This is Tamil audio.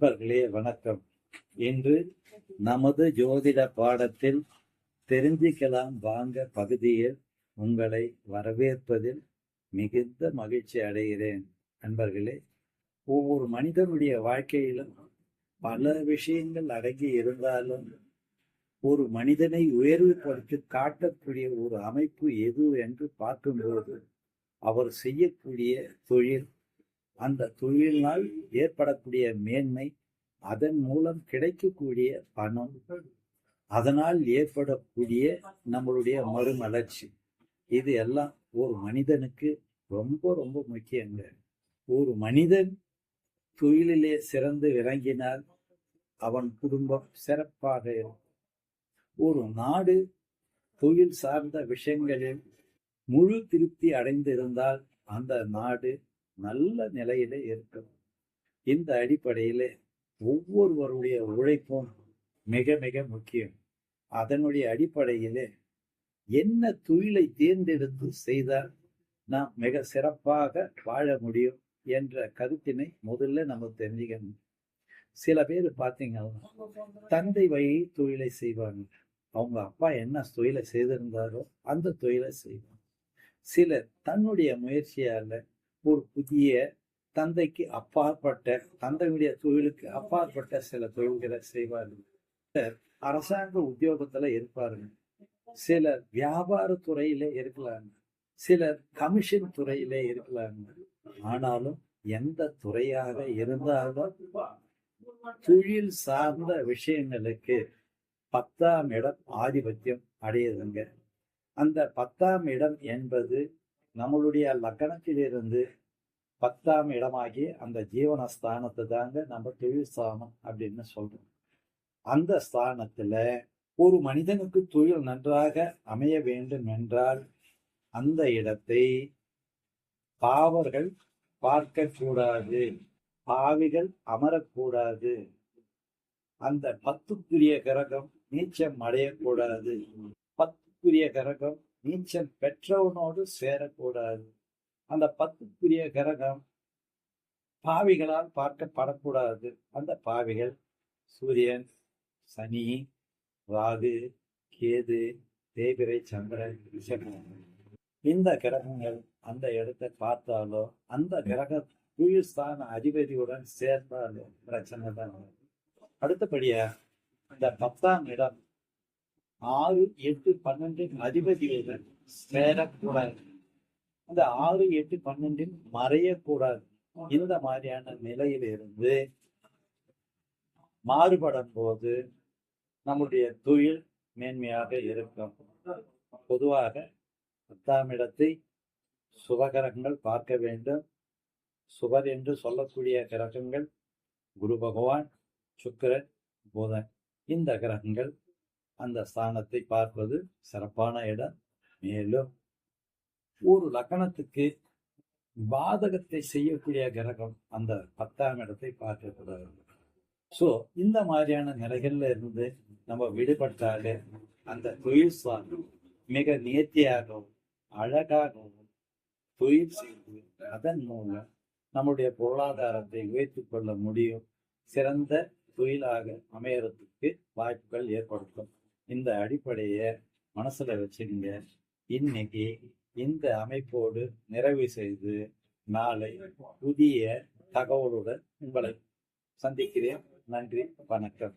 நண்பர்களே வணக்கம். இன்று நமது ஜோதிட பாடத்தில் தெரிஞ்சிக்கலாம் வாங்க பகுதியில் உங்களை வரவேற்பதில் மிகுந்த மகிழ்ச்சி அடைகிறேன். நண்பர்களே, ஒவ்வொரு மனிதனுடைய வாழ்க்கையிலும் பல விஷயங்கள் அடங்கி இருந்தாலும் ஒரு மனிதனை உயர்வுபடுத்தி காட்டக்கூடிய ஒரு அமைப்பு எது என்று பார்க்கும்போது அவர் செய்யக்கூடிய தொழில், அந்த தொழிலினால் ஏற்படக்கூடிய மேன்மை, அதன் மூலம் கிடைக்கக்கூடிய பணம், அதனால் ஏற்படக்கூடிய நம்மளுடைய மறுமலர்ச்சி, இது எல்லாம் ஒரு மனிதனுக்கு ரொம்ப ரொம்ப முக்கியங்க. ஒரு மனிதன் தொழிலிலே சிறந்து விளங்கினால் அவன் குடும்பம் சிறப்பாக இருக்கும். ஒரு நாடு தொழில் சார்ந்த விஷயங்களில் முழு திருப்தி அடைந்திருந்தால் அந்த நாடு நல்ல நிலையில இருக்கும். இந்த அடிப்படையில ஒவ்வொருவருடைய உழைப்பும் மிக மிக முக்கியம். அதனுடைய அடிப்படையிலே என்ன தொழிலை தேர்ந்தெடுத்து செய்தால் நாம் மிக சிறப்பாக வாழ முடியும் என்ற கருத்தினை முதல்ல நம்ம தெரிஞ்சுக்கணும். சில பேர் பார்த்தீங்கன்னா தந்தை வழி தொழிலை செய்வாங்க. அவங்க அப்பா என்ன தொழிலை செய்திருந்தாரோ அந்த தொழிலை செய்வாங்க. சிலர் தன்னுடைய முயற்சியால ஒரு புதிய தந்தைக்கு அப்பாற்பட்ட, தந்தையுடைய தொழிலுக்கு அப்பாற்பட்ட சில தொழில்களை செய்வார்கள். சிலர் அரசாங்க உத்தியோகத்துல இருப்பாருங்க, சிலர் வியாபார துறையில இருக்கலாங்க, சிலர் கமிஷன் துறையில இருக்கலாங்க. ஆனாலும் எந்த துறையாக இருந்தாலும் தொழில் சார்ந்த விஷயங்களுக்கு 10ஆம் இடம் ஆதிபத்தியம் அடையுதுங்க. அந்த 10ஆம் இடம் என்பது நம்மளுடைய லக்கணத்திலிருந்து 10ஆம் இடமாகி அந்த ஜீவனஸ்தானத்தை தாங்க நம்ம தொழில் ஸ்தானம் அப்படின்னு சொல்றோம். அந்த ஸ்தானத்துல ஒரு மனிதனுக்கு தொழில் நன்றாக அமைய வேண்டும் என்றால் அந்த இடத்தை பாவர்கள் பார்க்க கூடாது, பாவிகள் அமரக்கூடாது, அந்த 10க்குரிய கிரகம் நீச்சம் அடையக்கூடாது, 10க்குரிய கிரகம் நீச்சம் பெற்றவனோடு சேரக்கூடாது, அந்த 10க்குரிய கிரகம் பாவிகளால் பார்க்கப்படக்கூடாது. அந்த பாவிகள் சூரியன், சனி, ராகு, கேது, தேய்பிரை, சந்திரன், இந்த கிரகங்கள் அந்த இடத்தை பார்த்தாலோ அந்த கிரக தொழில்ஸ்தான அதிபதியுடன் சேர்ந்தாலோ பிரச்சனை தான். அடுத்தபடியா இந்த 10ஆம் இடம் 6, 8, 12 அதிபதியுடன் சேரக்கூடாது, அந்த 6, 8, 12 மறையக்கூடாது. இந்த மாதிரியான நிலையிலிருந்து மாறுபடும் போது நம்முடைய தொழில் மேன்மையாக இருக்கும். பொதுவாக 10ஆம் இடத்தை சுபகிரகங்கள் பார்க்க வேண்டும். சுபர் என்று சொல்லக்கூடிய கிரகங்கள் குரு பகவான், சுக்கிரன், புதன், இந்த கிரகங்கள் அந்த ஸ்தானத்தை பார்ப்பது சிறப்பான இடம். மேலும் ஒரு லக்னத்துக்கு பாதகத்தை செய்யக்கூடிய கிரகம் அந்த 10ஆம் இடத்தை பார்க்கக்கூடாது. ஸோ இந்த மாதிரியான நிலைகள்ல இருந்து நம்ம விடுபட்டாலே அந்த தொழில் ஸ்தானம் மிக நேர்த்தியாகவும் அழகாகவும் தொழில் செய்து அதன் மூலம் நம்முடைய பொருளாதாரத்தை உயர்த்திக் கொள்ள முடியும். சிறந்த தொழிலாக அமையறதுக்கு வாய்ப்புகள் ஏற்படுத்தும். இந்த அடிப்படையை மனசுல வச்சுங்க. இன்னைக்கு இந்த அமைப்போடு நிறைவு செய்து நாளை புதிய தகவலுடன் உங்களை சந்திக்கிறேன். நன்றி, வணக்கம்.